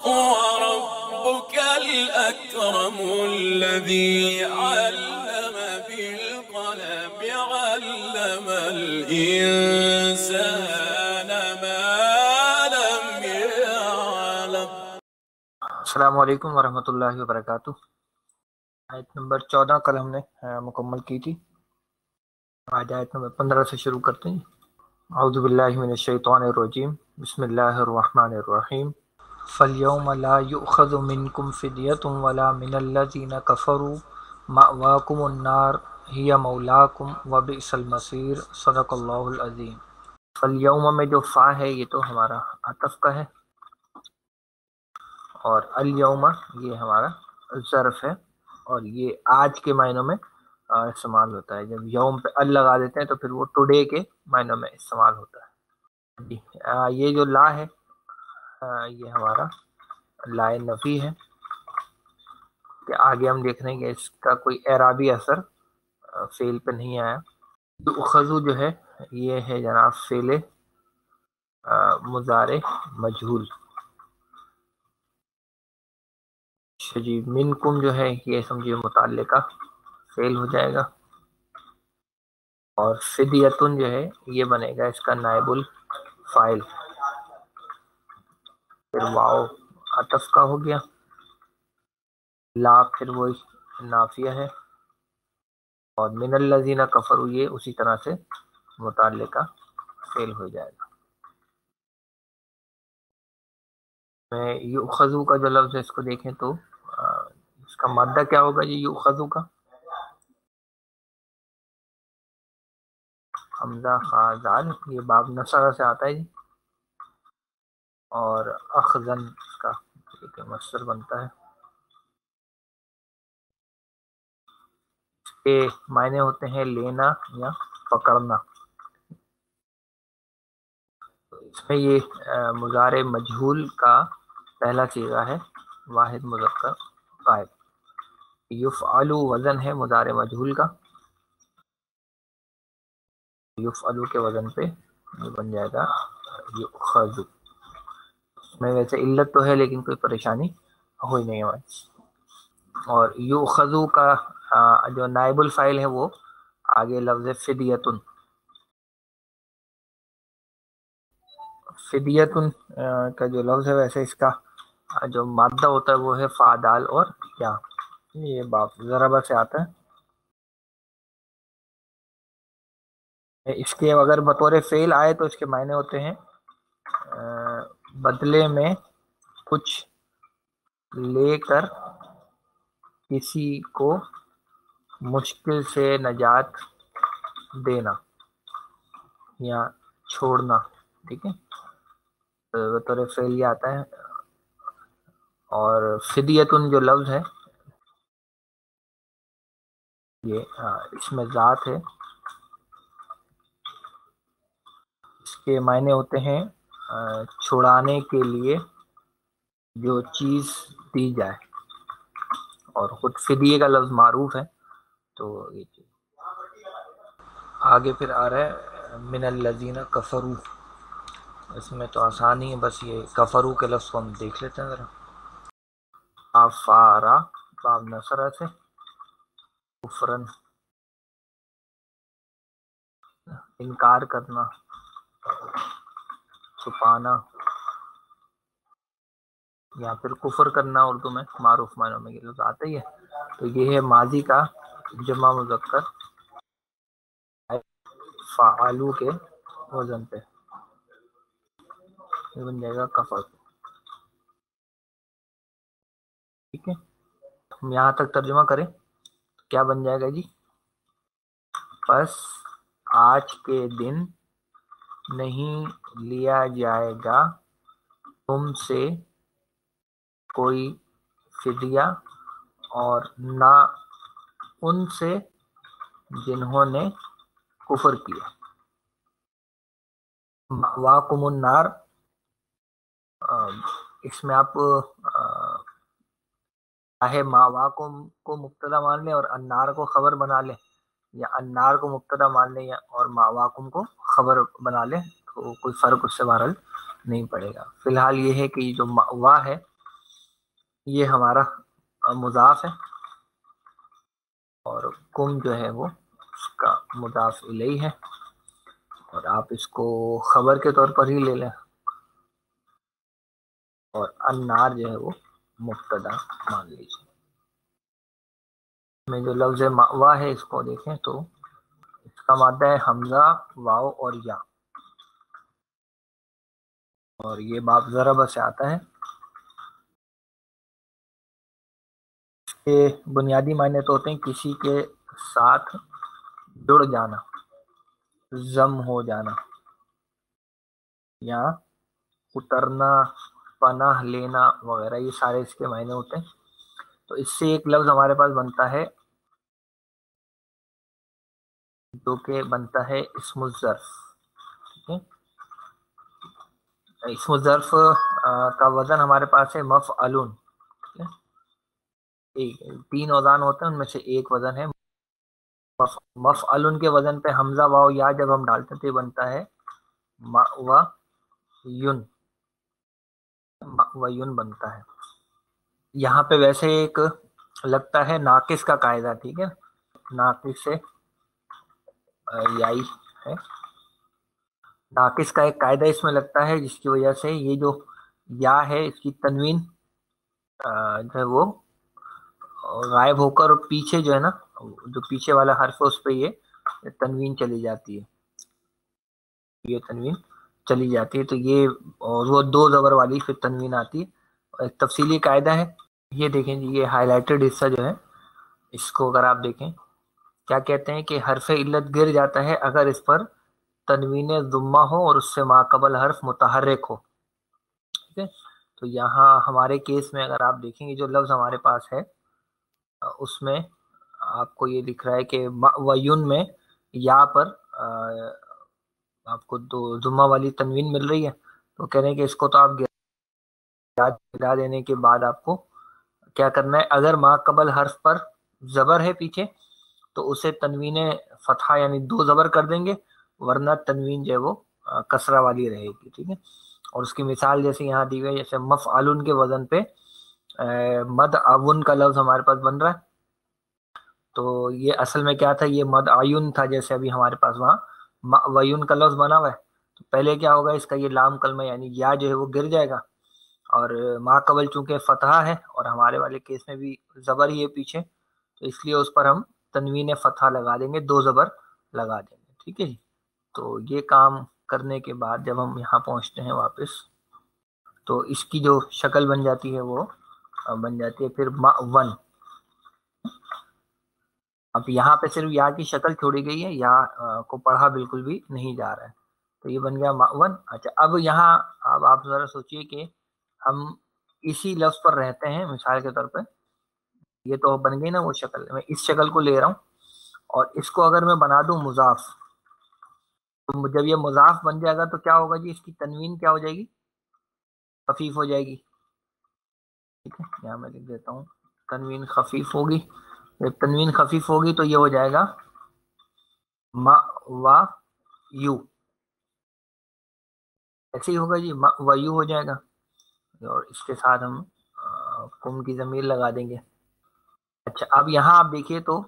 وربك الأكرم الذي علم بالقلم علم الإنسان ما لم يعلم۔ السلام علیکم ورحمۃ اللہ وبرکاتہ۔ آیت نمبر 14 کل ہم نے مکمل کی تھی، آج آیت نمبر 15 سے شروع کرتے ہیں۔ اعوذ باللہ من الشیطان الرجیم، بسم اللہ الرحمن الرحیم۔ فَالْيَوْمَ لَا يُؤْخَذُ مِنْكُمْ فِدْيَةٌ وَلَا مِنَ الَّذِينَ كَفَرُوا مَأْوَاكُمُ النَّارُ هِيَ مَوْلَاكُمْ وَبِئْسَ الْمَصِيرُ۔ صدق اللہ العظیم۔ فَالْيَوْمَ میں جو فا ہے یہ تو ہمارا عطف کا ہے، اور الیوم یہ ہمارا ظرف ہے، اور یہ آج کے معنوں میں استعمال ہوتا ہے۔ جب یوم پہ ال لگا دیتے ہیں تو پھر وہ ٹوڈے کے معنوں میں استعمال ہوتا ہے۔ یہ جو لا ہے یہ ہمارا لا نفی ہے، کہ آگے ہم دیکھ رہے ہیں کہ اس کا کوئی اعرابی اثر فعل پہ نہیں آیا۔ یؤخذو جو ہے یہ ہے جناب فعل مضارع مجہول۔ جی منکم جو ہے یہ سمجھیے متعلقہ فعل ہو جائے گا، اور فدیتن جو ہے یہ بنے گا اس کا نائب الفاعل۔ پھر واو عطف کا ہو گیا، لا پھر وہی نافیہ ہے، اور من الذین کفروا یہ اسی طرح سے متعلقہ فعل ہو جائے گا۔ میں یؤخذو کا جو لفظ ہے اس کو دیکھیں تو اس کا مادہ کیا ہوگا جی یؤخذو کا؟ حمزہ خازال، یہ باب نصرہ سے آتا ہے جی، اور اخذن اس کا ایک مصدر بنتا ہے۔ اس کے معنی ہوتے ہیں لینا یا پکڑنا۔ اس میں یہ مضارع مجہول کا پہلا صیغہ ہے، واحد مذکر غائب۔ یفعلو وزن ہے مضارع مجہول کا، یفعلو کے وزن پہ یہ بن جائے گا یؤخذ۔ اس میں ویسے علت تو ہے لیکن کوئی پریشانی ہوئی نہیں ہے۔ اور یؤخذو کا جو نائب الفاعل ہے وہ آگے لفظ فدیتن، فدیتن کا جو لفظ ہے ویسے اس کا جو مادہ ہوتا ہے وہ ہے فادال اور یا، یہ باب ضربہ سے آتا ہے۔ اس کے اگر بطور فعل آئے تو اس کے معنی ہوتے ہیں بدلے میں کچھ لے کر کسی کو مشکل سے نجات دینا یا چھوڑنا، ٹھیک ہے، بطور فعل یہ آتا ہے۔ اور فدیتن جو لفظ ہے یہ اس میں ذات ہے، اس کے معنی ہوتے ہیں چھڑانے کے لیے جو چیز دی جائے، اور خود فدیے کا لفظ معروف ہے تو یہ چیز آگے پھر آ رہا ہے من الذین کفروا۔ اس میں تو آسان ہی ہے، بس یہ کفرو کے لفظ کو ہم دیکھ لیتے ہیں ذرا۔ افارا باب نصرہ سے، کفرن انکار کرنا، چھپانا، یا پھر کفر کرنا، اردو میں معروف معنوں میں یہ لفظ آتا ہی ہے۔ تو یہ ہے ماضی کا جمع مذکر فعالو کے وزن پہ، یہ بن جائے گا کفر، ٹھیک ہے۔ ہم یہاں تک ترجمہ کریں کیا بن جائے گا جی؟ پس آج کے دن نہیں لیا جائے گا تم سے کوئی فدیہ، اور نہ ان سے جنہوں نے کفر کیا۔ مأواکم النار، اس میں آپ چاہے ماواکم کو مبتدا مان لیں اور النار کو خبر بنا لیں، یا النار کو مبتدا مان لیں اور ماواکم کو خبر بنا لیں، تو کوئی فرق اس سے بہرحال نہیں پڑے گا۔ فی الحال یہ ہے کہ جو مأوا ہے یہ ہمارا مضاف ہے، اور کم جو ہے وہ اس کا مضاف الیہ ہے، اور آپ اس کو خبر کے طور پر ہی لے لیں، اور النار جو ہے وہ مبتدا مان لیجیے۔ میں جو لفظ مأوا ہے اس کو دیکھیں تو اس کا مادہ ہے حمزہ، واو اور یا، اور یہ باب ضرب سے آتا ہے۔ اس کے بنیادی معنی تو ہوتے ہیں کسی کے ساتھ جڑ جانا، ضم ہو جانا، یا اترنا، پناہ لینا وغیرہ، یہ سارے اس کے معنی ہوتے ہیں۔ تو اس سے ایک لفظ ہمارے پاس بنتا ہے جو کہ بنتا ہے اسم الظرف، ٹھیک ہے؟ اسم الظرف کا وزن ہمارے پاس ہے مفعلون، ٹھیک ہے؟ 3 وزن ہوتے ہیں، ان میں سے ایک وزن ہے مفعلون۔ کے وزن پہ حمزہ واو یا جب ہم ڈالتے ہیں تو یہ بنتا ہے مأویون، مأویون بنتا ہے۔ یہاں پہ ویسے ایک لگتا ہے ناقص کا قاعدہ، ٹھیک ہے، ناقص سے یائی ہے، ناقص کا ایک قاعدہ اس میں لگتا ہے، جس کی وجہ سے یہ جو یا ہے اس کی تنوین جو ہے وہ غائب ہو کر پیچھے جو ہے نا، جو پیچھے والا حرف ہے اس پہ یہ تنوین چلی جاتی ہے، یہ تنوین چلی جاتی ہے، تو یہ اور وہ 2 زبر والی پھر تنوین آتی ہے۔ ایک تفصیلی قاعدہ ہے، یہ دیکھیں جی، یہ ہائی لائٹڈ حصہ جو ہے اس کو اگر آپ دیکھیں، کیا کہتے ہیں کہ حرف علت گر جاتا ہے اگر اس پر تنوین ضمہ ہو اور اس سے ماقبل حرف متحرک ہو، ٹھیک ہے؟ تو یہاں ہمارے کیس میں اگر آپ دیکھیں گے جو لفظ ہمارے پاس ہے اس میں آپ کو یہ دکھ رہا ہے کہ مأویون میں یا پر آپ کو 2 ضمہ والی تنوین مل رہی ہے، تو کہہ رہے ہیں کہ اس کو تو آپ گرا دینے کے بعد آپ کو کیا کرنا ہے، اگر ما قبل حرف پر زبر ہے پیچھے تو اسے تنوین فتحہ یعنی 2 زبر کر دیں گے، ورنہ تنوین جو ہے وہ کسرہ والی رہے گی، ٹھیک ہے؟ اور اس کی مثال جیسے یہاں دی گئی، جیسے مفعلن کے وزن پہ مد اون کا لفظ ہمارے پاس بن رہا ہے، تو یہ اصل میں کیا تھا، یہ مد آیون تھا، جیسے ابھی ہمارے پاس وہاں مأویون کا لفظ بنا ہوا ہے، تو پہلے کیا ہوگا، اس کا یہ لام کلمہ یعنی یا جو ہے وہ گر جائے گا، اور ما قبل چونکہ فتحہ ہے اور ہمارے والے کیس میں بھی زبر ہی ہے پیچھے، تو اس لیے اس پر ہم تنوین فتحہ لگا دیں گے، 2 زبر لگا دیں گے، ٹھیک ہے جی؟ تو یہ کام کرنے کے بعد جب ہم یہاں پہنچتے ہیں واپس، تو اس کی جو شکل بن جاتی ہے وہ بن جاتی ہے پھر مأون۔ اب یہاں پہ صرف یا کی شکل چھوڑی گئی ہے، یا کو پڑھا بالکل بھی نہیں جا رہا ہے، تو یہ بن گیا مأون۔ اچھا، اب یہاں اب آپ ذرا سوچئے کہ ہم اسی لفظ پر رہتے ہیں، مثال کے طور پہ یہ تو بن گئی نا وہ شکل، میں اس شکل کو لے رہا ہوں اور اس کو اگر میں بنا دوں مضاف، تو جب یہ مضاف بن جائے گا تو کیا ہوگا جی، اس کی تنوین کیا ہو جائے گی، خفیف ہو جائے گی، ٹھیک ہے؟ یہاں میں لکھ دیتا ہوں تنوین خفیف ہوگی، جب تنوین خفیف ہوگی تو یہ ہو جائے گا مأویو، ایسے ہی ہوگا جی، مأویو ہو جائے گا، اور اس کے ساتھ ہم کم کی ضمیر لگا دیں گے۔ اچھا، اب یہاں آپ دیکھیے تو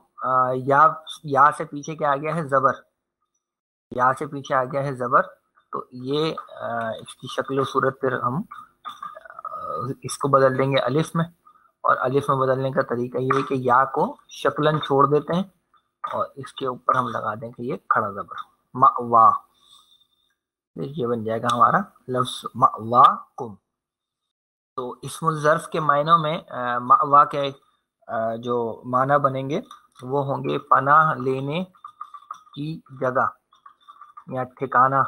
یا سے پیچھے کیا آ گیا ہے، زبر، یا سے پیچھے آ گیا ہے زبر، تو یہ اس کی شکل و صورت پھر ہم اس کو بدل دیں گے الف میں، اور الف میں بدلنے کا طریقہ یہ ہے کہ یا کو شکلن چھوڑ دیتے ہیں اور اس کے اوپر ہم لگا دیں کہ یہ کھڑا زبر مأوا، یہ بن جائے گا ہمارا لفظ مأواکم۔ تو اسم الظرف کے معنوں میں مأوا کے جو معنی بنیں گے وہ ہوں گے پناہ لینے کی جگہ یا ٹھکانہ،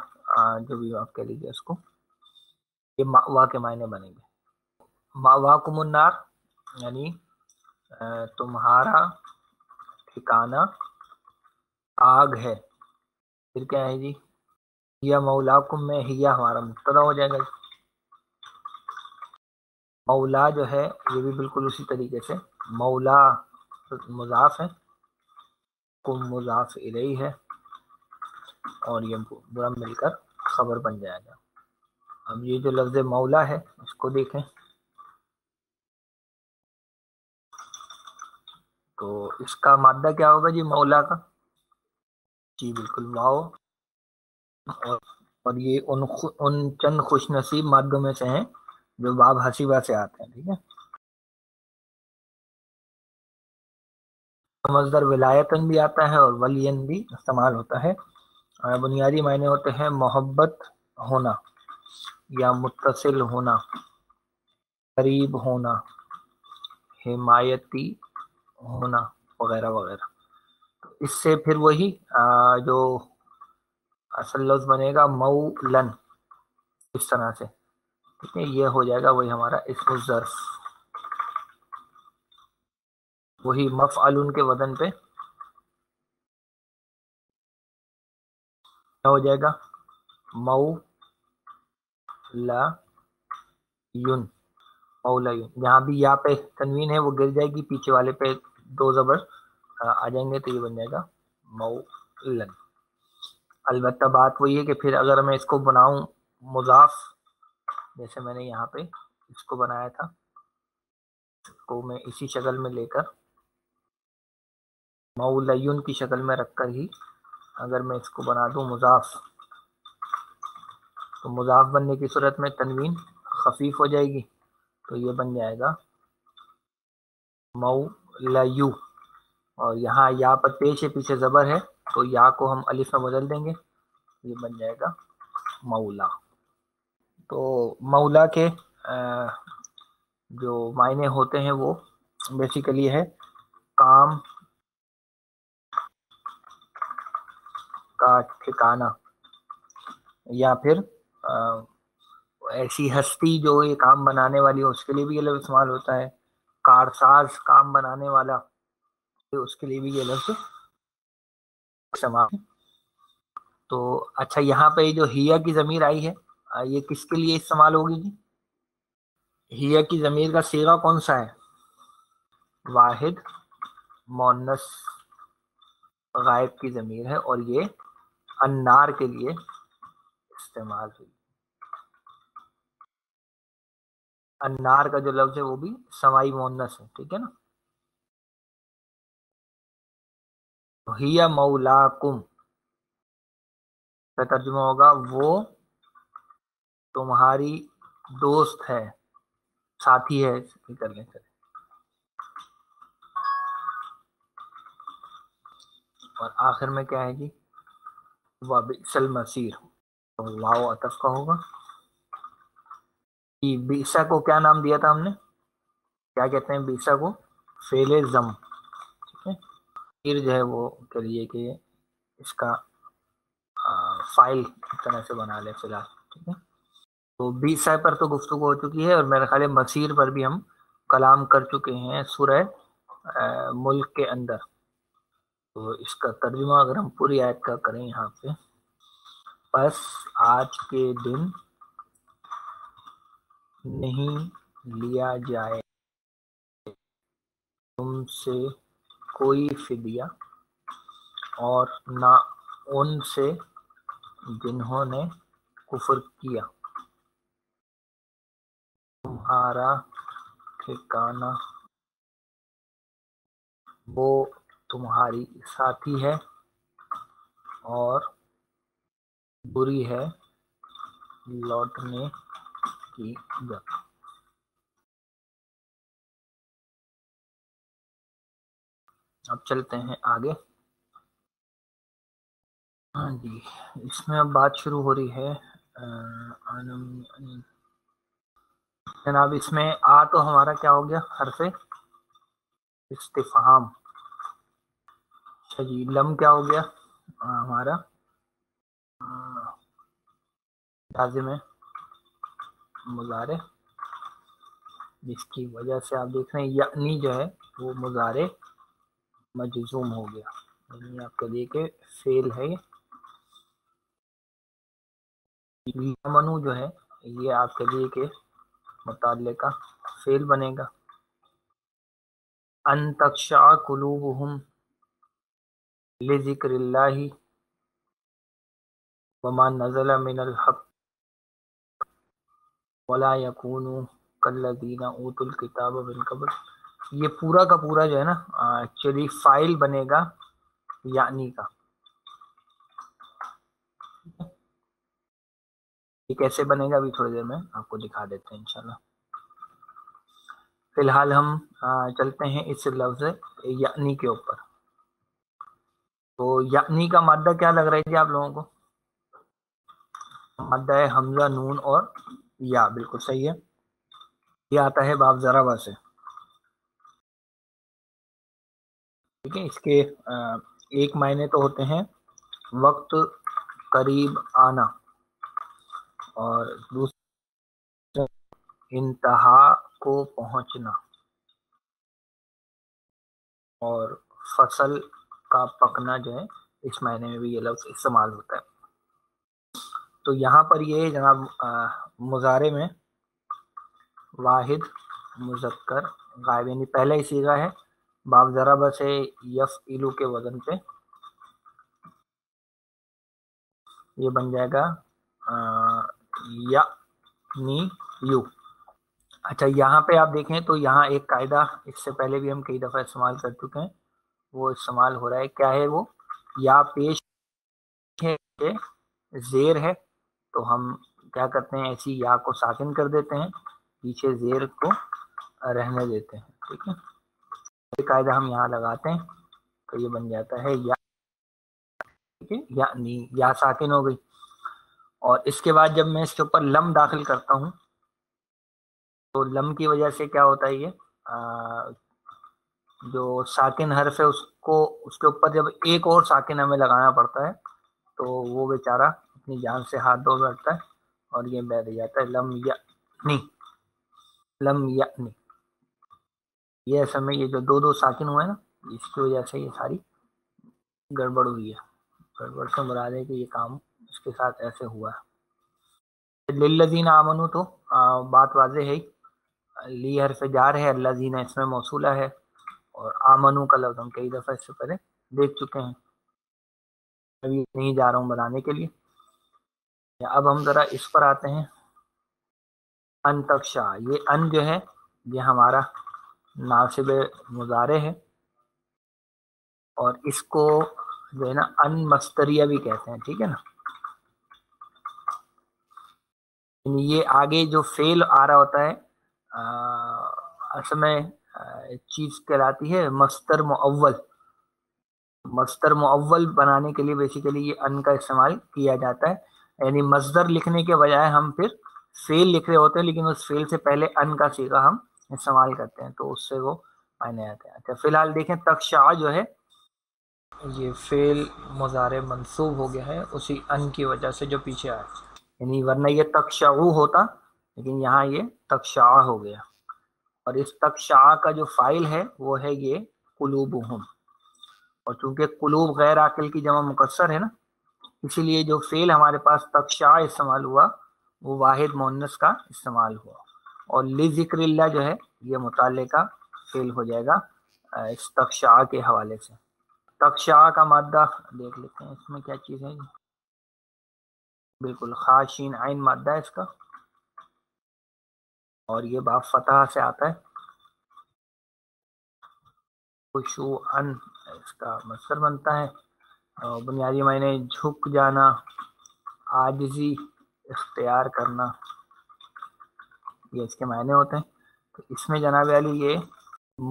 جو بھی آپ کہہ لیجیے اس کو، یہ مأوا کے معنی بنیں گے۔ مأواکم النار یعنی تمہارا ٹھکانہ آگ ہے، پھر کیا ہے جی، یا مولاکم میں ہیا ہمارا مبتدا ہو جائے گا، مولا جو ہے یہ بھی بالکل اسی طریقے سے، مولا مضاف ہے، کم مضاف الیہ ہے، اور یہ پورا مل کر خبر بن جائے گا۔ اب یہ جو لفظ مولا ہے اس کو دیکھیں، تو اس کا مادہ کیا ہوگا جی مولا کا؟ جی بالکل واو، اور یہ ان چند خوش نصیب مادوں میں سے ہیں جو باب حسیبہ سے آتے ہیں. ٹھیک ہے. مصدر ولایتن بھی آتا ہے اور ولین بھی استعمال ہوتا ہے. بنیادی معنی ہوتے ہیں محبت ہونا یا متصل ہونا، قریب ہونا، حمایتی ہونا وغیرہ وغیرہ. اس سے پھر وہی جو اصل لفظ بنے گا مولن، اس طرح سے. ٹھیک ہے. یہ ہو جائے گا وہی ہمارا اسم الظرف، وہی مفعلن کے وزن پہ کیا ہو جائے گا مولیون. مولیون جہاں بھی یا پہ تنوین ہے وہ گر جائے گی، پیچھے والے پہ دو زبر آ جائیں گے تو یہ بن جائے گا مولن. البتہ بات وہی ہے کہ پھر اگر میں اس کو بناؤں مضاف، جیسے میں نے یہاں پہ اس کو بنایا تھا، کو میں اسی شکل میں لے کر مولیون کی شکل میں رکھ کر ہی اگر میں اس کو بنا دوں مضاف، تو مضاف بننے کی صورت میں تنوین خفیف ہو جائے گی، تو یہ بن جائے گا مولیو. اور یہاں یا پر پیش ہے، پیچھے زبر ہے، تو یا کو ہم الف میں بدل دیں گے، یہ بن جائے گا مولا. تو مولا کے جو معنی ہوتے ہیں وہ بیسیکلی ہے کام کا ٹھکانہ، یا پھر ایسی ہستی جو یہ کام بنانے والی ہو، اس کے لیے بھی یہ لفظ استعمال ہوتا ہے. کارساز کام بنانے والا، اس کے لیے بھی یہ لفظ استعمال. تو اچھا یہاں پہ جو ہیا کی ضمیر آئی ہے، یہ کس کے لیے استعمال ہوگی جی؟ ہیا کی ضمیر کا صیغہ کون سا ہے؟ واحد مؤنث غائب کی ضمیر ہے، اور یہ النار کے لیے استعمال ہوئی. النار کا جو لفظ ہے وہ بھی سمائی مؤنث ہے. ٹھیک ہے نا. ہیا مولاکم کا ترجمہ ہوگا وہ تمہاری دوست ہے، ساتھی ہے. کر لیں. اور آخر میں کیا ہے جی؟ وَبِئْسَ الْمَصِيرُ. واو عطف کا ہوگا. بیسا کو کیا نام دیا تھا ہم نے؟ کیا کہتے ہیں بیسا کو؟ فعل ضم. ٹھیک ہے. پھر جو ہے وہ کریے کہ اس کا فائل اس طرح سے بنا لیں فی الحال. ٹھیک ہے. تو بیسا پر تو گفتگو ہو چکی ہے، اور میرے خیال ہے مسیر پر بھی ہم کلام کر چکے ہیں سورہ ملک کے اندر. تو اس کا ترجمہ اگر ہم پوری آیت کا کریں یہاں پہ، پس آج کے دن نہیں لیا جائے تم سے کوئی فدیہ، اور نہ ان سے جنہوں نے کفر کیا. تمہارا ٹھکانہ وہ تمہاری ساتھی ہے، اور بری ہے لوٹنے کی جگہ. اب چلتے ہیں آگے. ہاں جی، اس میں اب بات شروع ہو رہی ہے. جناب اس میں تو ہمارا کیا ہو گیا؟ حرف استفہام. جی لم کیا ہو گیا ہمارا؟ لازم ہے مضارع، جس کی وجہ سے آپ دیکھ رہے ہیں یعنی جو ہے وہ مضارع مجزوم ہو گیا. یعنی آپ کا دیکھ کے فعل ہے. منو جو ہے یہ آپ کے لیے کے متعلقہ فعل بنے گا. ان تخشع قلوبہم لذکر اللہ وما نزل من الحق ولا يكونوا كالذين اوتوا الكتاب من قبل یہ پورا کا پورا جو ہے نا ایکچولی فائل بنے گا یعنی کا. یہ کیسے بنے گا ابھی تھوڑی دیر میں آپ کو دکھا دیتے ہیں انشاءاللہ. فی الحال ہم چلتے ہیں اس لفظ یعنی کے اوپر. تو یعنی کا مادہ کیا لگ رہا ہے جی آپ لوگوں کو؟ مادہ ہے حمزہ نون اور یا. بالکل صحیح ہے. یہ آتا ہے باب ضربہ سے. ٹھیک ہے. اس کے ایک معنی تو ہوتے ہیں وقت قریب آنا اور دوسرا انتہا کو پہنچنا اور فصل کا پکنا جو ہے اس معنی میں بھی یہ لفظ استعمال ہوتا ہے. تو یہاں پر یہ جناب مضارع میں واحد مذکر غائب یعنی پہلا ہی صیغہ ہے باب ضربہ سے یفعلو کے وزن پہ. یہ بن جائے گا یعنی یو. اچھا یہاں پہ آپ دیکھیں تو یہاں ایک قاعدہ اس سے پہلے بھی ہم کئی دفعہ استعمال کر چکے ہیں. وہ استعمال ہو رہا ہے. کیا ہے وہ؟ یا پیش ہے زیر ہے تو ہم کیا کرتے ہیں ایسی یا کو ساکن کر دیتے ہیں پیچھے زیر کو رہنے دیتے ہیں. ٹھیک ہے. یہ قاعدہ ہم یہاں لگاتے ہیں تو یہ بن جاتا ہے یا. ٹھیک ہے. یعنی یا ساکن ہو گئی. اور اس کے بعد جب میں اس کے اوپر لم داخل کرتا ہوں تو لم کی وجہ سے کیا ہوتا ہے یہ جو ساکن حرف ہے اس کے اوپر جب ایک اور ساکن ہمیں لگانا پڑتا ہے تو وہ بیچارہ اپنی جان سے ہاتھ دھو بیٹھتا ہے اور یہ بیٹھ جاتا ہے لم یعنی. لم یعنی یہ اصل میں یہ جو دو ساکن ہوئے نا اس کی وجہ سے یہ ساری گڑبڑ ہوئی ہے. گڑبڑ سے مراد ہے کہ یہ کام اس کے ساتھ ایسے ہوا ہے. للذین آمنو تو بات واضح ہے. لی حرف جار ہے. الذین اس میں موصولہ ہے اور آمنو کا لفظ ہم کئی دفعہ اس سے پہلے دیکھ چکے ہیں. ابھی نہیں جا رہا ہوں بنانے کے لیے. اب ہم ذرا اس پر آتے ہیں. ان تکشا یہ ان جو ہے یہ ہمارا ناصب مضارع ہے اور اس کو جو ہے نا ان مستریہ بھی کہتے ہیں. ٹھیک ہے نا. یہ آگے جو فعل آ رہا ہوتا ہے اصل میں چیز کہلاتی ہے مصدر معول. مصدر معول بنانے کے لیے بیسیکلی یہ ان کا استعمال کیا جاتا ہے. یعنی مصدر لکھنے کے بجائے ہم پھر فعل لکھ رہے ہوتے ہیں لیکن اس فعل سے پہلے ان کا صیغہ ہم استعمال کرتے ہیں تو اس سے وہ معنی آتے ہیں. اچھا فی الحال دیکھیں تکشع جو ہے یہ فعل مضارع منصوب ہو گیا ہے اسی ان کی وجہ سے جو پیچھے آیا. یعنی ورنہ یہ تکشعو ہوتا لیکن یہاں یہ تکشع ہو گیا. اور اس تکشع کا جو فاعل ہے وہ ہے یہ قلوبہم. اور چونکہ قلوب غیر عاقل کی جمع مکسر ہے نا اسی لیے جو فعل ہمارے پاس تکشع استعمال ہوا وہ واحد مؤنث کا استعمال ہوا. اور لذکر اللہ جو ہے یہ متعلقہ فعل ہو جائے گا اس تکشع کے حوالے سے. تکشع کا مادہ دیکھ لیتے ہیں اس میں کیا چیز ہے. بالکل خاشین عین مادہ ہے اس کا اور یہ باب فتح سے آتا ہے. خشوعاً اس کا مصدر بنتا ہے. بنیادی معنی جھک جانا عاجزی اختیار کرنا یہ اس کے معنی ہوتے ہیں. تو اس میں جناب علی یہ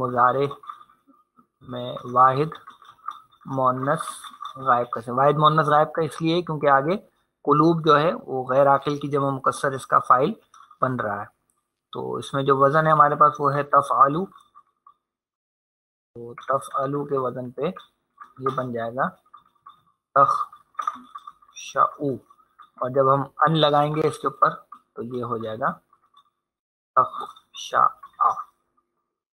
مضارع میں واحد مؤنث غائب کا واحد مؤنث غائب کا اس لیے کیونکہ آگے قلوب جو ہے وہ غیر عاقل کی جمع مکسر اس کا فاعل بن رہا ہے. تو اس میں جو وزن ہے ہمارے پاس وہ ہے تفعلو. تو تفعلو کے وزن پہ یہ بن جائے گا تخشعو اور جب ہم ان لگائیں گے اس کے اوپر تو یہ ہو جائے گا تخشع.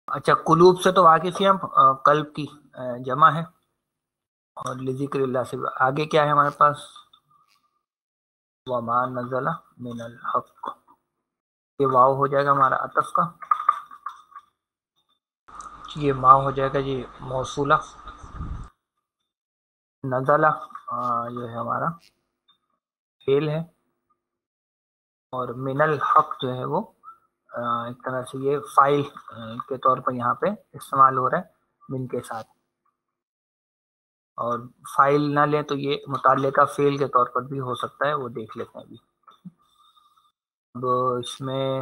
اچھا قلوب سے تو واقف ہی ہم قلب کی جمع ہے اور لذکر اللہ سے آگے کیا ہے ہمارے پاس وما نزل من الحق. یہ واو ہو جائے گا ہمارا عطف کا. یہ ما ہو جائے گا جی موصولہ. نزلہ جو ہے ہمارا فعل ہے اور من الحق جو ہے وہ ایک طرح سے یہ فائل کے طور پر یہاں پہ استعمال ہو رہا ہے من کے ساتھ، اور فائل نہ لیں تو یہ متعلقہ فعل کے طور پر بھی ہو سکتا ہے، وہ دیکھ لیتے ہیں ابھی۔ اب اس میں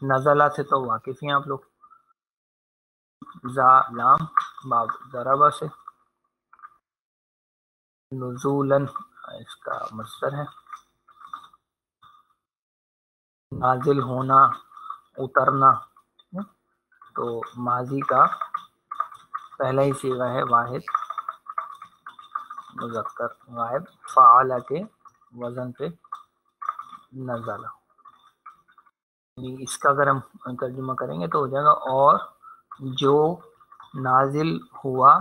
نزلہ سے تو واقف ہیں آپ لوگ، زا لام باب ضربہ سے، نزولن اس کا مصدر ہے، نازل ہونا اترنا، تو ماضی کا پہلا ہی صیغہ ہے واحد مذکر غائب، فعال کے وزن پہ نزلہ، اس کا اگر ہم ترجمہ کریں گے تو ہو جائے گا اور جو نازل ہوا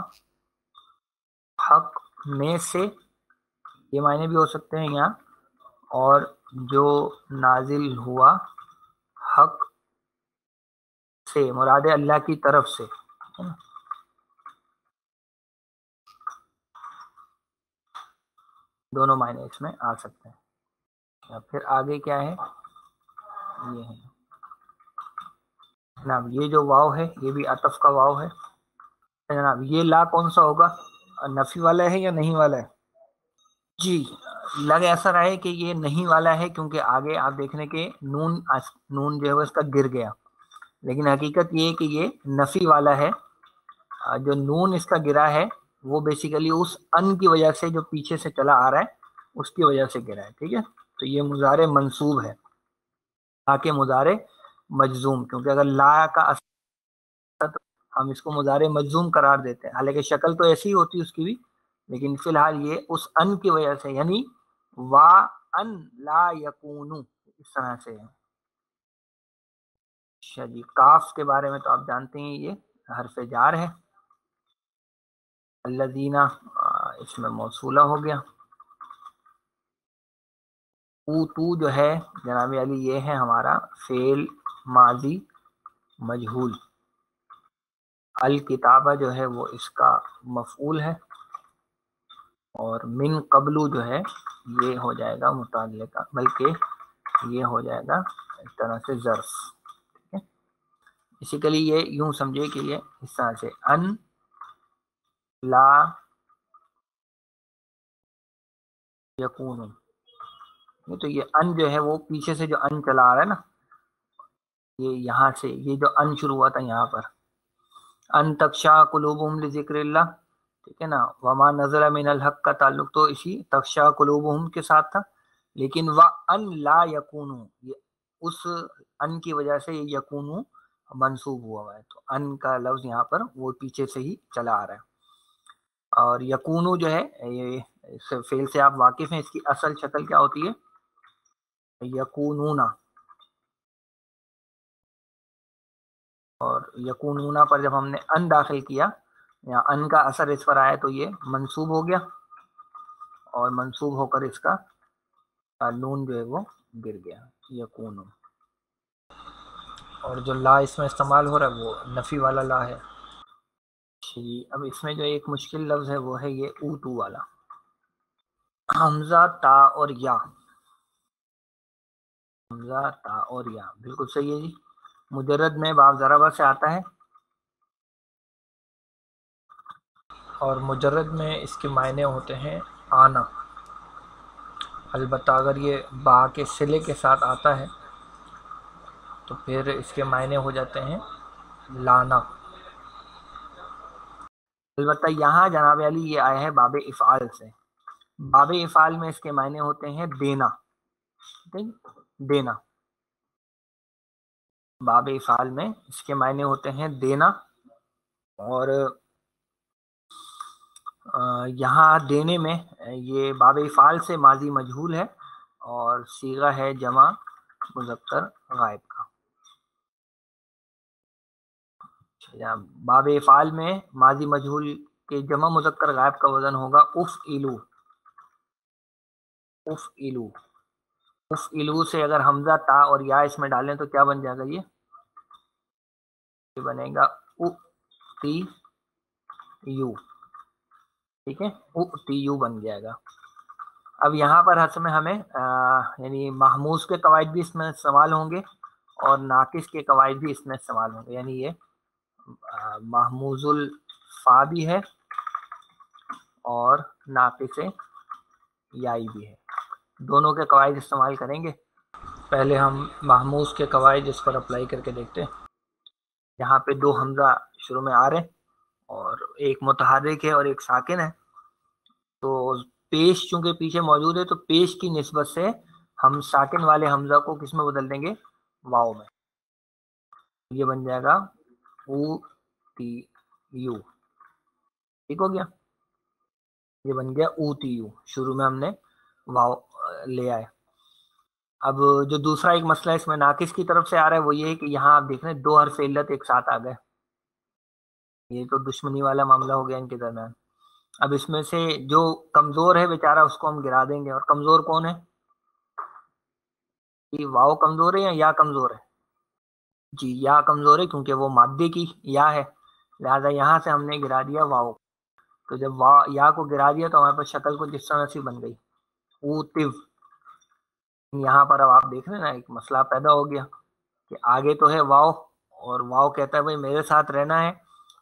حق میں سے، یہ معنی بھی ہو سکتے ہیں یہاں، اور جو نازل ہوا حق سے مراد اللہ کی طرف سے، دونوں معنی اس میں آ سکتے ہیں۔ پھر آگے کیا ہے، یہ ہے جناب یہ جو واو ہے یہ بھی عطف کا واو ہے جناب، یہ لا کون سا ہوگا، نفی والا ہے یا نہیں والا ہے؟ جی لگ ایسا رہا ہے کہ یہ نہیں والا ہے، کیونکہ آگے آپ دیکھنے کے نون جو ہے اس کا گر گیا، لیکن حقیقت یہ ہے کہ یہ نفی والا ہے، جو نون اس کا گرا ہے وہ بیسیکلی اس ان کی وجہ سے جو پیچھے سے چلا آ رہا ہے اس کی وجہ سے گرا ہے، ٹھیک ہے، تو یہ مضارع منصوب ہے تاکہ مضارع مجزوم، کیونکہ اگر لا کا اثر ہم اس کو مضارع مجزوم قرار دیتے ہیں، حالانکہ شکل تو ایسی ہی ہوتی ہے اس کی بھی، لیکن فی الحال یہ اس ان کی وجہ سے، یعنی وا ان لا یکونو، اس طرح سے ہے۔ اچھا جی، کاف کے بارے میں تو آپ جانتے ہیں یہ حرف جار ہے، الذین اس میں موصولہ ہو گیا، تو جو ہے جناب علی یہ ہے ہمارا فعل ماضی مجہول، الکتابہ جو ہے وہ اس کا مفعول ہے، اور من قبلو جو ہے یہ ہو جائے گا متعلقہ، بلکہ یہ ہو جائے گا ایک طرح سے ظرف، ٹھیک ہے، اسی کے لیے یہ یوں سمجھے کہ یہ اس طرح سے ان لا یکون، تو یہ ان جو ہے وہ پیچھے سے جو ان چلا آ رہا ہے نا، یہ یہاں سے یہ جو ان شروع ہوا تھا یہاں پر، ان تخشع قلوبہم لذکر اللہ، ٹھیک ہے نا، وما نزل من الحق کا تعلق تو اسی تخشع قلوبہم کے ساتھ تھا، لیکن وان لا یکونو، یہ اس ان کی وجہ سے یہ یکونو منصوب ہوا ہے، تو ان کا لفظ یہاں پر وہ پیچھے سے ہی چلا آ رہا ہے، اور یکونو جو ہے یہ فعل سے آپ واقف ہیں، اس کی اصل شکل کیا ہوتی ہے، یکونونا، اور یکونونا پر جب ہم نے ان داخل کیا یا ان کا اثر اس پر آیا تو یہ منصوب ہو گیا، اور منصوب ہو کر اس کا نون جو ہے وہ گر گیا، یکونو، اور جو لا اس میں استعمال ہو رہا ہے وہ نفی والا لا ہے۔ جی اب اس میں جو ایک مشکل لفظ ہے وہ ہے یہ اوتو والا، حمزہ تا اور یا، حمزہ تا اور یا بالکل صحیح ہے جی، مجرد میں باب ضربہ سے آتا ہے، اور مجرد میں اس کے معنی ہوتے ہیں آنا، البتہ اگر یہ با کے صلے کے ساتھ آتا ہے تو پھر اس کے معنی ہو جاتے ہیں لانا، البتہ یہاں جناب علی یہ آیا ہے باب افعال سے، باب افعال میں اس کے معنی ہوتے ہیں دینا، دینا، باب افعال میں اس کے معنی ہوتے ہیں دینا، اور یہاں دینے میں یہ باب افعال سے ماضی مجہول ہے اور صیغہ ہے جمع مذکر غائب کا، باب افعال میں ماضی مجہول کے جمع مذکر غائب کا وزن ہوگا افعلو، افعلو، افعلو سے اگر حمزہ تا اور یا اس میں ڈالیں تو کیا بن جائے گا، یہ بنے گا اُتی یو، ٹھیک ہے، اُتی یو بن جائے گا۔ اب یہاں پر حس میں ہمیں یعنی محموز کے قواعد بھی اس میں سوال ہوں گے، اور ناقص کے قواعد بھی اس میں استعمال ہوں گے، یعنی یہ محموز الفا بھی ہے اور ناقص یائی بھی ہے، دونوں کے قواعد استعمال کریں گے۔ پہلے ہم محموز کے قواعد اس پر اپلائی کر کے دیکھتے ہیں۔ یہاں پہ دو حمزہ شروع میں آ رہے ہیں اور ایک متحرک ہے اور ایک ساکن ہے، تو پیش چونکہ پیچھے موجود ہے تو پیش کی نسبت سے ہم ساکن والے حمزہ کو کس میں بدل دیں گے؟ واو میں۔ یہ بن جائے گا او تی یو، ٹھیک ہو گیا، یہ بن گیا او تی یو، شروع میں ہم نے واو لے آئے۔ اب جو دوسرا ایک مسئلہ اس میں ناقص کی طرف سے آ رہا ہے وہ یہ ہے کہ یہاں آپ دیکھ رہے ہیں دو حرف علت ایک ساتھ آ گئے، یہ تو دشمنی والا معاملہ ہو گیا ان کے درمیان۔ اب اس میں سے جو کمزور ہے بیچارہ اس کو ہم گرا دیں گے، اور کمزور کون ہے؟ واو کمزور ہے یا یا کمزور ہے؟ جی یا کمزور ہے، کیونکہ وہ مادے کی یا ہے، لہذا یہاں سے ہم نے گرا دیا واو، تو جب یا کو گرا دیا تو ہمارے پاس شکل کو جس طرح سے بن گئی اوتو۔ یہاں پر اب آپ دیکھ رہے ہیں نا ایک مسئلہ پیدا ہو گیا کہ آگے تو ہے واو، اور واو کہتا ہے بھائی میرے ساتھ رہنا ہے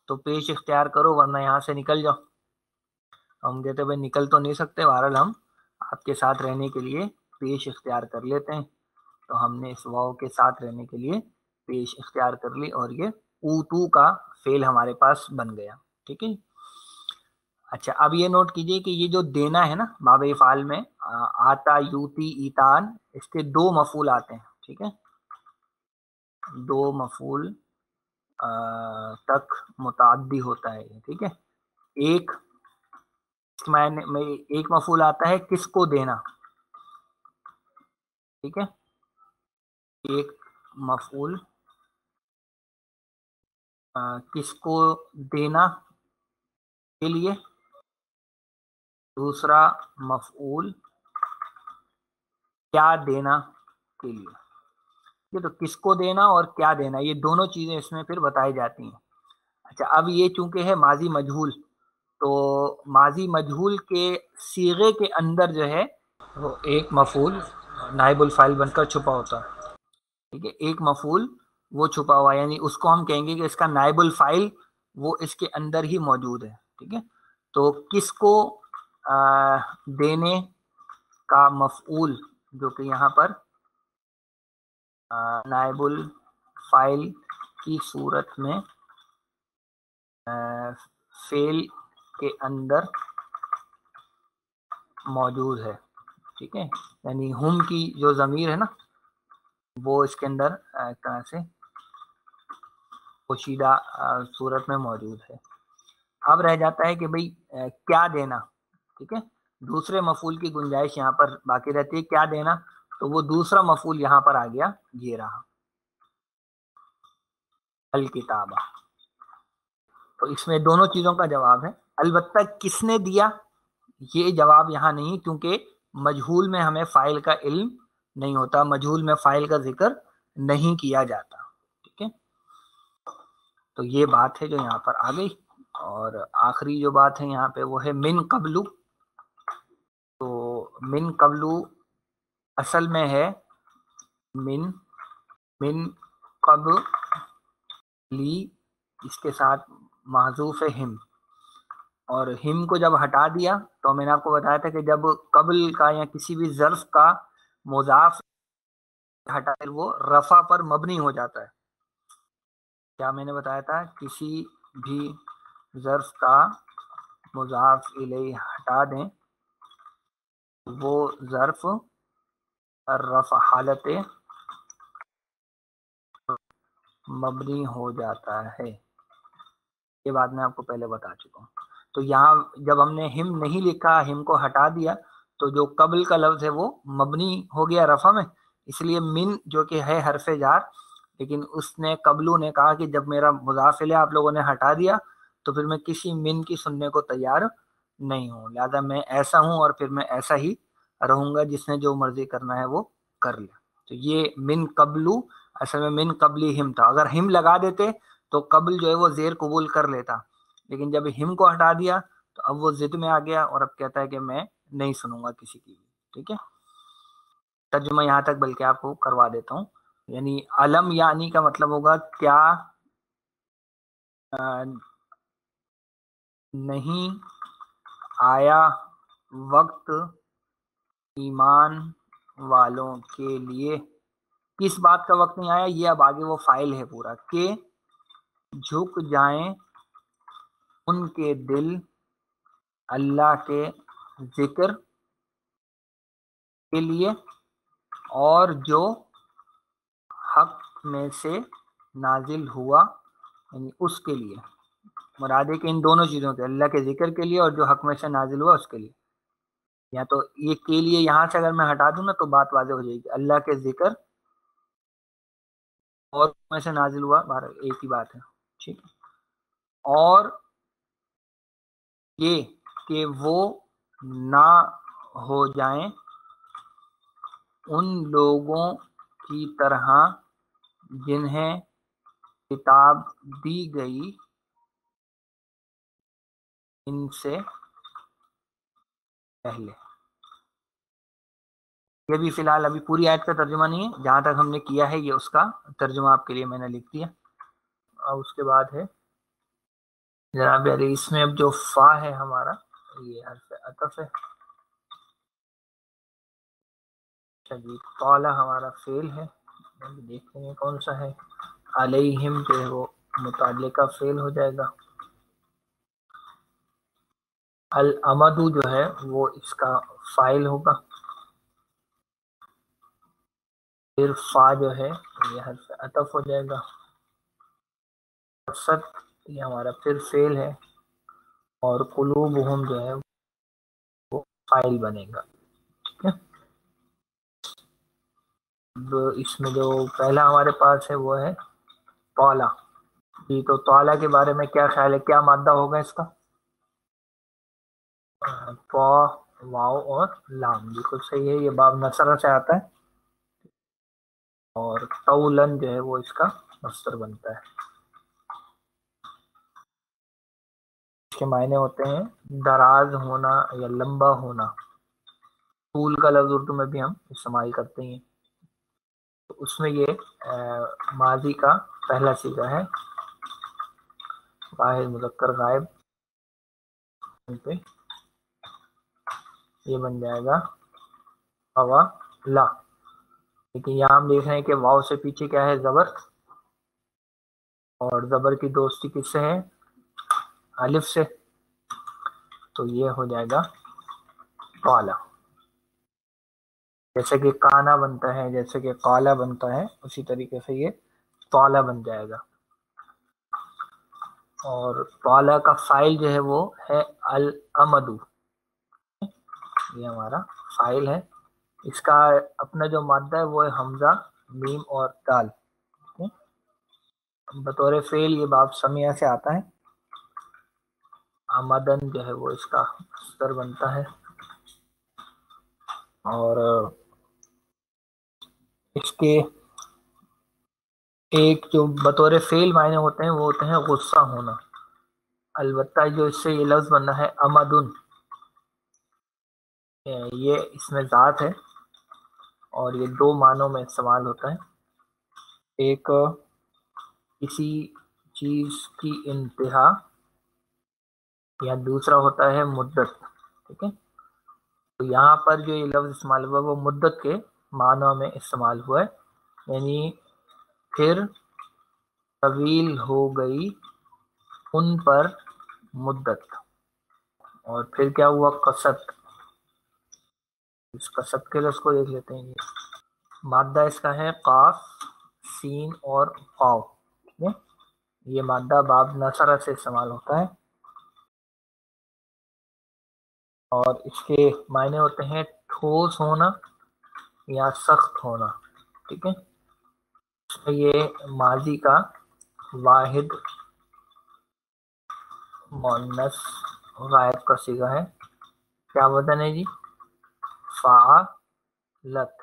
تو پیش اختیار کرو ورنہ یہاں سے نکل جاؤ۔ ہم کہتے ہیں بھائی نکل تو نہیں سکتے، بہرحال ہم آپ کے ساتھ رہنے کے لیے پیش اختیار کر لیتے ہیں، تو ہم نے اس واو کے ساتھ رہنے کے لیے پیش اختیار کر لی اور یہ اوتو کا فعل ہمارے پاس بن گیا، ٹھیک ہے۔ اچھا اب یہ نوٹ کیجئے کہ یہ جو دینا ہے نا باب افعال میں آتا یوتی ایتان، اس کے دو مفعول آتے ہیں، ٹھیک ہے، دو مفعول تک متعدی ہوتا ہے، ٹھیک ہے۔ ایک مفعول آتا ہے کس کو دینا، ٹھیک ہے، ایک مفعول کس کو دینا کے لیے، دوسرا مفعول کیا دینا کے لیے۔ یہ تو کس کو دینا اور کیا دینا یہ دونوں چیزیں اس میں پھر بتائی جاتی ہیں۔ اچھا اب یہ چونکہ ہے ماضی مجہول، تو ماضی مجہول کے صیغے کے اندر جو ہے وہ ایک مفعول نائب الفاعل بن کر چھپا ہوتا ہے، ٹھیک ہے، ایک مفعول وہ چھپا ہوا، یعنی اس کو ہم کہیں گے کہ اس کا نائب الفاعل وہ اس کے اندر ہی موجود ہے، ٹھیک ہے۔ تو کس کو دینے کا مفعول جو کہ یہاں پر نائب الفاعل کی صورت میں فعل کے اندر موجود ہے، ٹھیک ہے، یعنی ہم کی جو ضمیر ہے نا وہ اس کے اندر ایک طرح سے پوشیدہ صورت میں موجود ہے۔ اب رہ جاتا ہے کہ بھئی کیا دینا، ٹھیک ہے، دوسرے مفعول کی گنجائش یہاں پر باقی رہتی ہے، کیا دینا، تو وہ دوسرا مفعول یہاں پر آ گیا، یہ رہا الکتابہ۔ تو اس میں دونوں چیزوں کا جواب ہے، البتہ کس نے دیا یہ جواب یہاں نہیں، کیونکہ مجہول میں ہمیں فاعل کا علم نہیں ہوتا، مجہول میں فاعل کا ذکر نہیں کیا جاتا، ٹھیک ہے۔ تو یہ بات ہے جو یہاں پر آ گئی، اور آخری جو بات ہے یہاں پہ وہ ہے من قبلو۔ تو من قبلو اصل میں ہے من قبلی، اس کے ساتھ محذوف ہم، اور ہم کو جب ہٹا دیا تو میں نے آپ کو بتایا تھا کہ جب قبل کا یا کسی بھی ظرف کا مضاف ہٹا کر وہ رفع پر مبنی ہو جاتا ہے، کیا میں نے بتایا تھا؟ کسی بھی ظرف کا مضاف الیہ ہٹا دیں وہ ظرف رفع حالت مبنی ہو جاتا ہے، یہ بات میں آپ کو پہلے بتا چکا ہوں۔ تو یہاں جب ہم نے ہم نہیں لکھا، ہم کو ہٹا دیا، تو جو قبل کا لفظ ہے وہ مبنی ہو گیا رفع میں، اس لیے من جو کہ ہے حرف جار، لیکن اس نے قبلو نے کہا کہ جب میرا مضاف الیہ آپ لوگوں نے ہٹا دیا تو پھر میں کسی من کی سننے کو تیار نہیں ہوں، لہذا میں ایسا ہوں اور پھر میں ایسا ہی رہوں گا، جس نے جو مرضی کرنا ہے وہ کر لیا۔ تو یہ من قبلو اصل میں من قبلی ہم تھا، اگر ہم لگا دیتے تو قبل جو ہے وہ زیر قبول کر لیتا، لیکن جب ہم کو ہٹا دیا تو اب وہ ضد میں آ گیا اور اب کہتا ہے کہ میں نہیں سنوں گا کسی کی بھی، ٹھیک ہے۔ ترجمہ یہاں تک بلکہ آپ کو کروا دیتا ہوں، یعنی علم یعنی کا مطلب ہوگا کیا نہیں آیا وقت ایمان والوں کے لیے. کس بات کا وقت نہیں آیا؟ یہ اب آگے وہ فائل ہے پورا، کہ جھک جائیں ان کے دل اللہ کے ذکر کے لیے اور جو حق میں سے نازل ہوا یعنی اس کے لیے. مراد ہے کہ ان دونوں چیزوں کے، اللہ کے ذکر کے لیے اور جو حق میں سے نازل ہوا اس کے لیے. یا تو یہ کے لیے یہاں سے اگر میں ہٹا دوں نا تو بات واضح ہو جائے گی. اللہ کے ذکر اور میں سے نازل ہوا ایک ہی بات ہے، ٹھیک ہے. اور یہ کہ وہ نہ ہو جائیں ان لوگوں کی طرح جنہیں کتاب دی گئی ان سے پہلے. یہ بھی فی الحال ابھی پوری آیت کا ترجمہ نہیں ہے، جہاں تک ہم نے کیا ہے یہ اس کا ترجمہ آپ کے لیے میں نے لکھ دیا. اور اس کے بعد ہے جناب علی، اس میں اب جو فا ہے ہمارا یہ حرف عطف ہے. جی قال ہمارا فعل ہے، دیکھتے ہیں کون سا ہے. علیہم جو ہے وہ متعلقہ فعل ہو جائے گا. الامد جو ہے وہ اس کا فاعل ہوگا. پھر فا جو ہے یہ حرف عطف ہو جائے گا. ست یہ ہمارا پھر فعل ہے اور قلوبہم جو ہے وہ فاعل بنے گا. ٹھیک ہے. اس میں جو پہلا ہمارے پاس ہے وہ ہے طالا. جی تو طالا کے بارے میں کیا خیال ہے، کیا مادہ ہوگا اس کا؟ طا واو اور لام. بالکل صحیح ہے، یہ باب نصرہ سے آتا ہے. اور طولن جو ہے وہ اس کا مصدر بنتا ہے. اس کے معنی ہوتے ہیں دراز ہونا یا لمبا ہونا. طول کا لفظ اردو میں بھی ہم استعمال کرتے ہیں. تو اس میں یہ ماضی کا پہلا صیغہ ہے، واحد مذکر غائب پہ یہ بن جائے گا ہوا لا. لیکن یہاں ہم دیکھ رہے ہیں کہ واو سے پیچھے کیا ہے، زبر. اور زبر کی دوستی کس سے ہے؟ الف سے. تو یہ ہو جائے گا قالا. جیسے کہ کانا بنتا ہے، جیسے کہ قالا بنتا ہے، اسی طریقے سے یہ طالا بن جائے گا. اور طالا کا فاعل جو ہے وہ ہے الامد. یہ ہمارا فاعل ہے. اس کا اپنا جو مادہ ہے وہ ہے حمزہ میم اور دال. بطور فعل یہ باب سمیہ سے آتا ہے. آمدن جو ہے وہ اس کا مصدر بنتا ہے. اور اس کے ایک جو بطور فعل معنی ہوتے ہیں وہ ہوتے ہیں غصہ ہونا. البتہ جو اس سے یہ لفظ بننا ہے امدن، یہ اس میں ذات ہے اور یہ دو معنوں میں استعمال ہوتا ہے. ایک کسی چیز کی انتہا یا دوسرا ہوتا ہے مدت. ٹھیک ہے. تو یہاں پر جو یہ لفظ استعمال ہوا وہ مدت کے معنوں میں استعمال ہوا ہے. یعنی پھر طویل ہو گئی ان پر مدت. اور پھر کیا ہوا؟ قصد. اس قصد کے لفظ کو دیکھ لیتے ہیں. مادہ اس کا ہے قاف سین اور قاف. ٹھیک ہے. یہ مادہ باب نصرہ سے استعمال ہوتا ہے. اور اس کے معنی ہوتے ہیں ٹھوس ہونا یا سخت ہونا. ٹھیک ہے. اس میں یہ ماضی کا واحد مؤنث غائب کا صیغہ ہے. کیا وزن ہے جی؟ فعلت.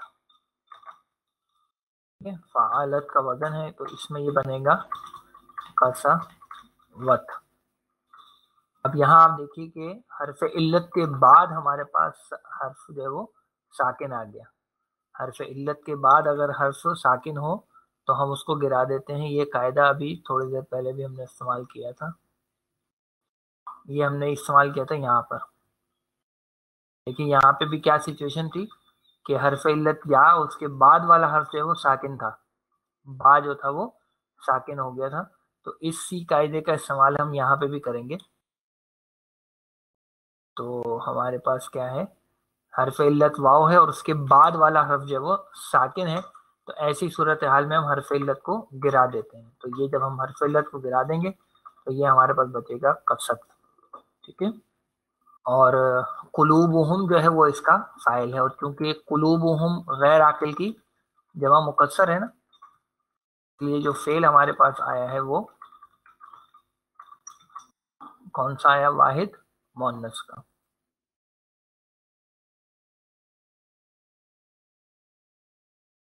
فعلت کا وزن ہے، تو اس میں یہ بنے گا قسوت. اب یہاں آپ دیکھیے کہ حرف علت کے بعد ہمارے پاس حرف جو ہے وہ ساکن آ گیا. حرف علت کے بعد اگر حرف ساکن ہو تو ہم اس کو گرا دیتے ہیں. یہ قاعدہ ابھی تھوڑی دیر پہلے بھی ہم نے استعمال کیا تھا. یہ ہم نے استعمال کیا تھا یہاں پر. لیکن یہاں پہ بھی کیا سچویشن تھی کہ حرف علت یا اس کے بعد والا حرف جو ہے وہ ساکن تھا, با جو تھا وہ ساکن ہو گیا تھا. تو اسی قاعدے کا استعمال ہم یہاں پہ بھی کریں گے. تو ہمارے پاس کیا ہے, حرف علت واو ہے اور اس کے بعد والا حرف جو ہے وہ ساکن ہے. تو ایسی صورتحال میں ہم حرف علت کو گرا دیتے ہیں. تو یہ جب ہم حرف علت کو گرا دیں گے تو یہ ہمارے پاس بچے گا قصد. ٹھیک ہے. اور قلوبہم جو ہے وہ اس کا فاعل ہے, اور چونکہ قلوبہم غیر عاقل کی جمع مکسر ہے نا, یہ جو فعل ہمارے پاس آیا ہے وہ کون سا آیا, واحد مؤنث کا.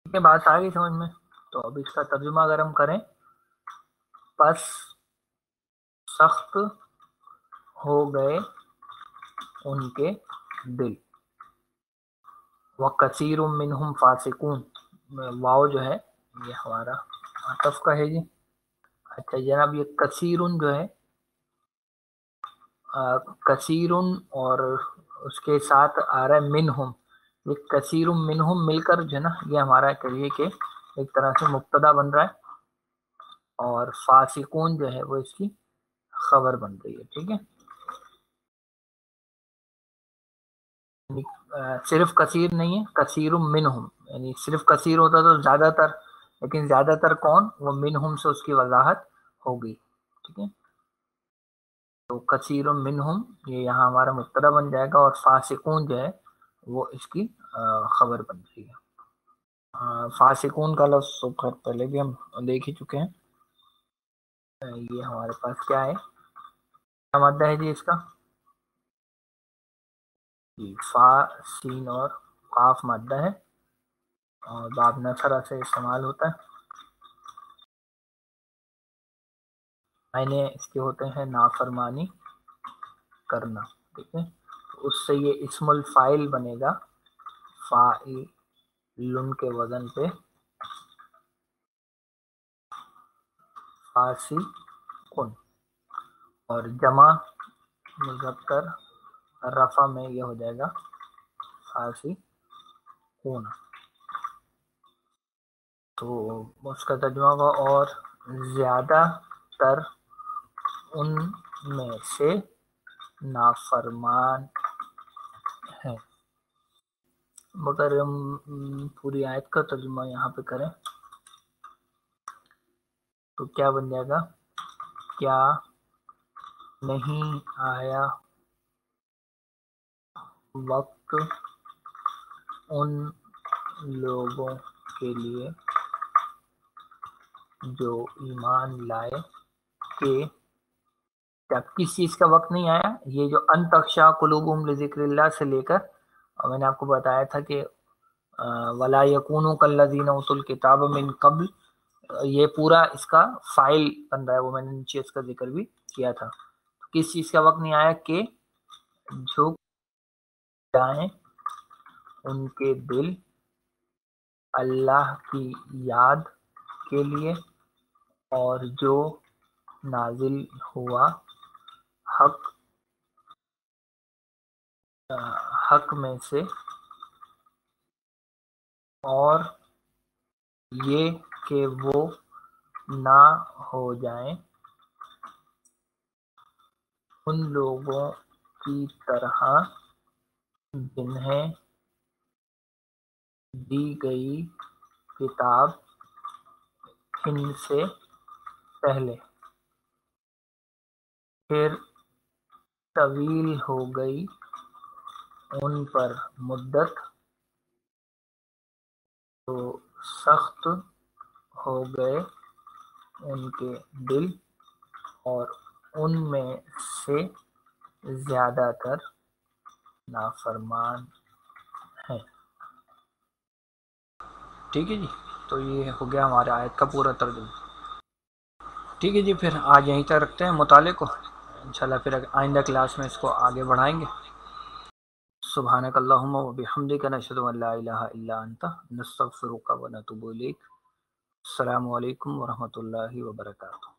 ٹھیک ہے, بات آ گئی سمجھ میں. تو اب اس کا ترجمہ اگر ہم کریں, پس سخت ہو گئے ان کے دل. وَكَثِيرٌ مِّنْهُمْ فَاسِقُونَ, واو جو ہے یہ ہمارا عطف کا ہے جی. اچھا جناب, یہ کثیرن جو ہے, کثیرن اور اس کے ساتھ آ رہا ہے منہم. یہ کثیر منہم مل کر جو ہے نا, یہ ہمارا کہیے کہ ایک طرح سے مبتدا بن رہا ہے, اور فاسقون جو ہے وہ اس کی خبر بن رہی ہے. ٹھیک ہے, صرف کثیر نہیں ہے, کثیر منہم, یعنی صرف کثیر ہوتا تو زیادہ تر, لیکن زیادہ تر کون, وہ منہم سے اس کی وضاحت ہوگی. ٹھیک ہے, تو کثیر منہم یہ یہاں ہمارا مبتدا بن جائے گا, اور فاسقون جو ہے وہ اس کی خبر بن رہی ہے. فاسقون کا لفظ پہلے بھی ہم دیکھ ہی چکے ہیں. یہ ہمارے پاس کیا ہے, کیا مادہ ہے جی اس کا, فا سین اور قاف مادہ ہے, اور باب نصرہ سے استعمال ہوتا ہے. معنی اس کے ہوتے ہیں نافرمانی کرنا. ٹھیک ہے, اس سے یہ اسم الفاعل بنے گا فاعلن کے وزن پہ, فاسقن, اور جمع مذکر رفع میں یہ ہو جائے گا فاسقون. تو اس کا ترجمہ ہوگا اور زیادہ تر ان میں سے نافرمان ہیں. مگر ہم پوری آیت کا ترجمہ یہاں پہ کریں تو کیا بن جائے گا, کیا نہیں آیا وقت ان لوگوں کے لیے جو ایمان لائے کہ, جب کس چیز کا وقت نہیں آیا, یہ جو ان تخشع قلوبہم لذکر اللہ سے لے کر, اور میں نے آپ کو بتایا تھا کہ ولا یکونوا کالذین اوتوا الکتاب من قبل, یہ پورا اس کا فائل بن رہا ہے, وہ میں نے نیچے اس کا ذکر بھی کیا تھا. کس چیز کا وقت نہیں آیا کہ جھک جائیں ان کے دل اللہ کی یاد کے لیے, اور جو نازل ہوا حق میں سے, اور یہ کہ وہ نہ ہو جائیں ان لوگوں کی طرح جنہیں دی گئی کتاب ان سے پہلے, پھر طویل ہو گئی ان پر مدت, تو سخت ہو گئے ان کے دل, اور ان میں سے زیادہ تر نافرمان ہیں. ٹھیک ہے جی, تو یہ ہو گیا ہمارے آیت کا پورا ترجمہ. ٹھیک ہے جی, پھر آج یہیں تک رکھتے ہیں مطالعے کو, انشاءاللہ پھر آئندہ کلاس میں اس کو آگے بڑھائیں گے. سبحانک اللہم و بحمدک نشہد ان لا الہ الا انت نستغفرک و نتوب الیک. السلام علیکم ورحمۃ اللہ وبرکاتہ۔